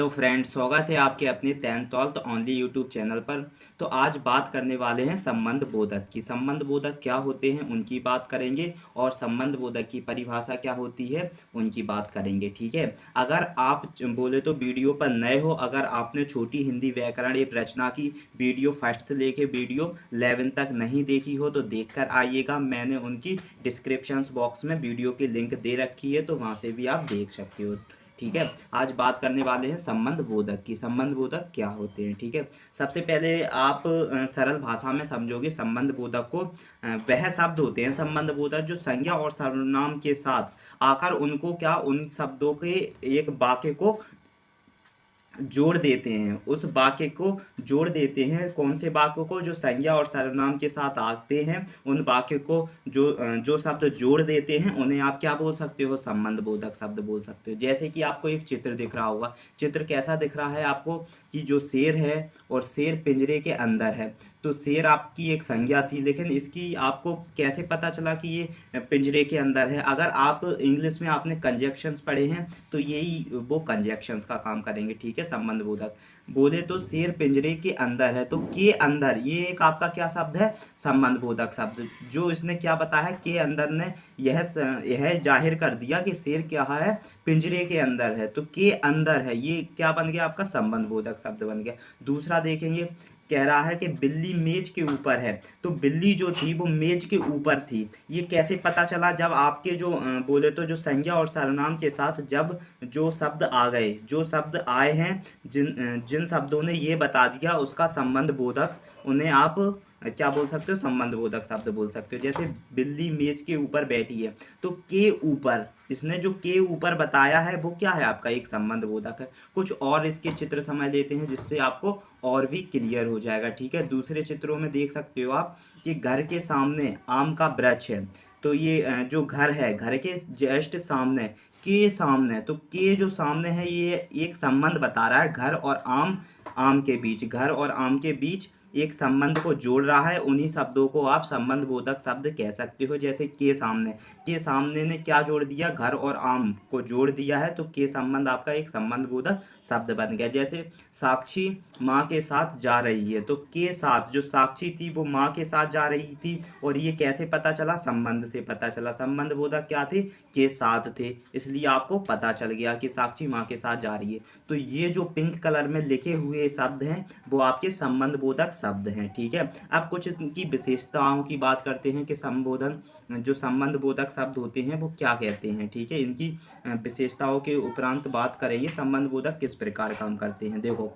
Hello friends, स्वागत है आपके अपने 10th ओनली यूट्यूब चैनल पर। तो आज बात करने वाले हैं संबंध बोधक की। संबंध बोधक क्या होते हैं उनकी बात करेंगे और संबंध बोधक की परिभाषा क्या होती है उनकी बात करेंगे। ठीक है। अगर आप बोले तो वीडियो पर नए हो, अगर आपने छोटी हिंदी व्याकरण एक रचना की वीडियो फर्स्ट से लेके वीडियो 11 तक नहीं देखी हो तो देख कर आइएगा। मैंने उनकी डिस्क्रिप्शन बॉक्स में वीडियो की लिंक दे रखी है, तो वहाँ से भी आप देख सकते हो। ठीक है। आज बात करने वाले हैं संबंध बोधक की। संबंध बोधक क्या होते हैं। ठीक है। सबसे पहले आप सरल भाषा में समझोगे संबंध बोधक को। वह शब्द होते हैं संबंध बोधक जो संज्ञा और सर्वनाम के साथ आकर उनको क्या उन शब्दों के एक वाक्य को जोड़ देते हैं। उस वाक्य को जोड़ देते हैं। कौन से वाक्य को? जो संज्ञा और सर्वनाम के साथ आते हैं उन वाक्य को जो शब्द जोड़ देते हैं उन्हें आप क्या बोल सकते हो? संबंध बोधक शब्द बोल सकते हो। जैसे कि आपको एक चित्र दिख रहा होगा। चित्र कैसा दिख रहा है आपको? कि जो शेर है और शेर पिंजरे के अंदर है। तो शेर आपकी एक संज्ञा थी, लेकिन इसकी आपको कैसे पता चला कि ये पिंजरे के अंदर है? अगर आप इंग्लिश में आपने कंजक्शंस पढ़े हैं तो यही वो कंजक्शंस का काम करेंगे। ठीक है। संबंध बोधक बोले तो शेर पिंजरे के अंदर है, तो के अंदर ये एक आपका क्या शब्द है? संबंध बोधक शब्द। जो इसने क्या बताया है? के अंदर ने यह जाहिर कर दिया कि शेर क्या है? पिंजरे के अंदर है। तो के अंदर है, ये क्या बन गया? आपका संबंध बोधक शब्द बन गया। दूसरा देखेंगे, कह रहा है कि बिल्ली मेज के ऊपर है। तो बिल्ली जो थी वो मेज के ऊपर थी। ये कैसे पता चला? जब आपके जो बोले तो जो संज्ञा और सर्वनाम के साथ जब जो शब्द आ गए, जो शब्द आए हैं, जिन शब्दों ने ये बता दिया उसका संबंध बोधक, उन्हें आप क्या बोल सकते हो? संबंध बोधक शब्द बोल सकते हो। जैसे बिल्ली मेज के ऊपर बैठी है, तो के ऊपर, इसने जो के ऊपर बताया है वो क्या है? आपका एक संबंध बोधक है। कुछ और इसके चित्र समझ लेते हैं जिससे आपको और भी क्लियर हो जाएगा। ठीक है। दूसरे चित्रों में देख सकते हो आप कि घर के सामने आम का वृक्ष है। तो ये जो घर है, घर के जस्ट सामने, के सामने, तो के जो सामने है ये एक संबंध बता रहा है घर और आम, आम के बीच, घर और आम के बीच एक संबंध को जोड़ रहा है। उन्हीं शब्दों को आप संबंध बोधक शब्द कह सकते हो। जैसे के सामने ने क्या जोड़ दिया? घर और आम को जोड़ दिया है, तो के संबंध आपका एक संबंध बोधक शब्द बन गया। जैसे साक्षी माँ के साथ जा रही है, तो के साथ, जो साक्षी थी वो माँ के साथ जा रही थी, और ये कैसे पता चला? संबंध से पता चला। संबंध बोधक क्या थे? के साथ थे, इसलिए आपको पता चल गया कि साक्षी माँ के साथ जा रही है। तो ये जो पिंक कलर में लिखे हुए शब्द हैं वो आपके संबंध बोधक शब्द हैं। ठीक है। अब कुछ इसकी विशेषताओं की बात करते हैं कि संबोधन जो संबंध बोधक शब्द होते हैं वो क्या कहते हैं। ठीक है। इनकी विशेषताओं के उपरांत बात करेंगे संबंध बोधक किस प्रकार काम करते हैं। देखो,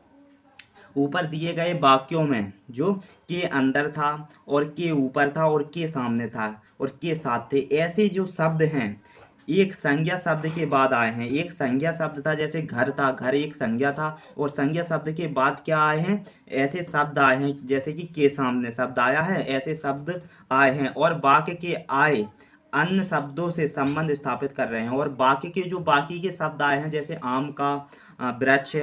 ऊपर दिए गए वाक्यों में जो के अंदर था और के ऊपर था और के सामने था और के साथ थे, ऐसे जो शब्द हैं एक संज्ञा शब्द के बाद आए हैं। एक संज्ञा शब्द था, जैसे घर था, घर एक संज्ञा था, और संज्ञा शब्द के बाद क्या आए हैं? ऐसे शब्द आए हैं, जैसे कि के सामने शब्द आया है, ऐसे शब्द आए हैं। और वाक्य के आए अन्य शब्दों से संबंध स्थापित कर रहे हैं। और बाकी के जो बाकी के शब्द आए हैं, जैसे आम का वृक्ष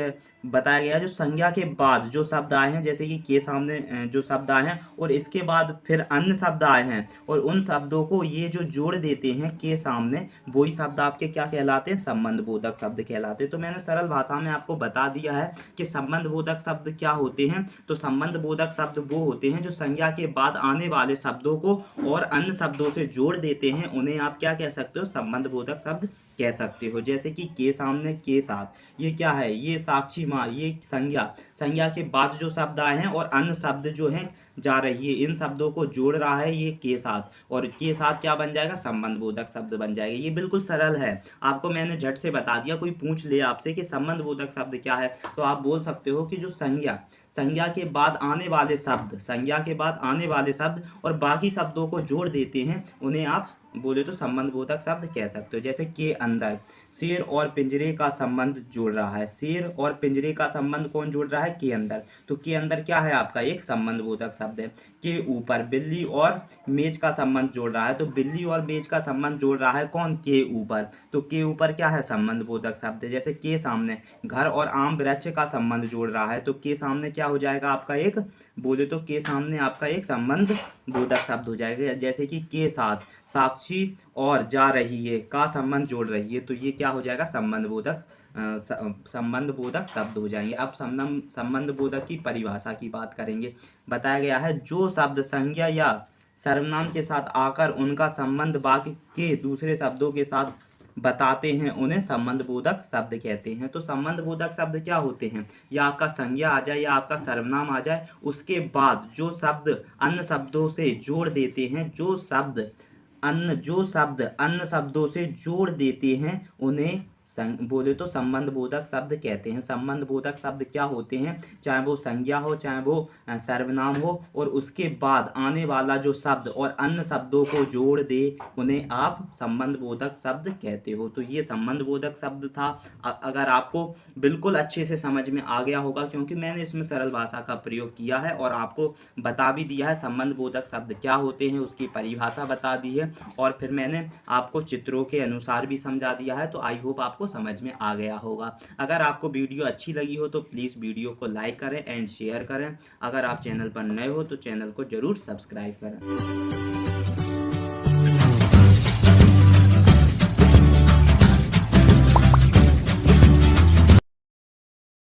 बताया गया, जो संज्ञा के बाद जो शब्द आए हैं, जैसे कि के सामने जो शब्द आए हैं और इसके बाद फिर अन्य शब्द आए हैं, और उन शब्दों को ये जो जोड़ देते हैं के सामने, वही शब्द आपके क्या कहलाते हैं? संबंध बोधक शब्द कहलाते हैं। तो मैंने सरल भाषा में आपको बता दिया है कि संबंध बोधक शब्द क्या होते हैं। तो संबंध बोधक शब्द वो होते हैं जो संज्ञा के बाद आने वाले शब्दों को और अन्य शब्दों से जोड़ देते हैं, उन्हें आप क्या कह सकते हो? संबंध बोधक शब्द कह सकते हो। जैसे कि के सामने, के साथ, ये क्या है? ये साक्षी माँ, ये संज्ञा के बाद जो शब्द आए हैं और अन्य शब्द जो हैं जा रही है, इन शब्दों को जोड़ रहा है ये के साथ, और के साथ क्या बन जाएगा? संबंध बोधक शब्द बन जाएगा। ये बिल्कुल सरल है, आपको मैंने झट से बता दिया। कोई पूछ ले आपसे कि संबंध बोधक शब्द क्या है, तो आप बोल सकते हो कि जो संज्ञा के बाद आने वाले शब्द, संज्ञा के बाद आने वाले शब्द और बाकी शब्दों को जोड़ देते हैं, उन्हें आप बोले तो संबंध बोधक शब्द कह सकते हो। जैसे के अंदर शेर और पिंजरे का संबंध जोड़ रहा है। शेर और पिंजरे का संबंध कौन जोड़ रहा है? के अंदर। तो के अंदर क्या है? आपका एक संबंध बोधक शब्द है। के ऊपर बिल्ली और मेज का संबंध जोड़ रहा है। तो बिल्ली और मेज का संबंध जोड़ रहा है कौन? के ऊपर। तो के ऊपर क्या है? संबंध बोधक शब्द है। जैसे के सामने घर और आम वृक्ष का संबंध जोड़ रहा है, तो के सामने क्या हो जाएगा? आपका एक बोले तो के सामने आपका एक संबंध बोधक शब्द हो जाएगा। जैसे कि के साथ साक्षी और जा रही है का संबंध जोड़ रही है, तो ये क्या हो जाएगा? संबंध बोधक संबंध बोधक शब्द हो जाएंगे। अब संबंध बोधक की परिभाषा की बात करेंगे। बताया गया है जो शब्द संज्ञा या सर्वनाम के साथ आकर उनका संबंध वाक्य के दूसरे शब्दों के साथ बताते हैं उन्हें संबंध बोधक शब्द कहते हैं। तो संबंध बोधक शब्द क्या होते हैं? या आपका संज्ञा आ जाए या आपका सर्वनाम आ जाए, उसके बाद जो शब्द अन्य शब्दों से जोड़ देते हैं, जो शब्द अन्य शब्दों से जोड़ देते हैं उन्हें बोले तो संबंध बोधक शब्द कहते हैं। संबंध बोधक शब्द क्या होते हैं? चाहे वो संज्ञा हो, चाहे वो सर्वनाम हो, और उसके बाद आने वाला जो शब्द और अन्य शब्दों को जोड़ दे उन्हें आप संबंध बोधक शब्द कहते हो। तो ये संबंध बोधक शब्द था। अगर आपको बिल्कुल अच्छे से समझ में आ गया होगा, क्योंकि मैंने इसमें सरल भाषा का प्रयोग किया है और आपको बता भी दिया है संबंध बोधक शब्द क्या होते हैं, उसकी परिभाषा बता दी है, और फिर मैंने आपको चित्रों के अनुसार भी समझा दिया है। तो आई होप आपको समझ में आ गया होगा। अगर आपको वीडियो अच्छी लगी हो तो प्लीज़ वीडियो को लाइक करें एंड शेयर करें। अगर आप चैनल पर नए हो तो चैनल को ज़रूर सब्सक्राइब करें।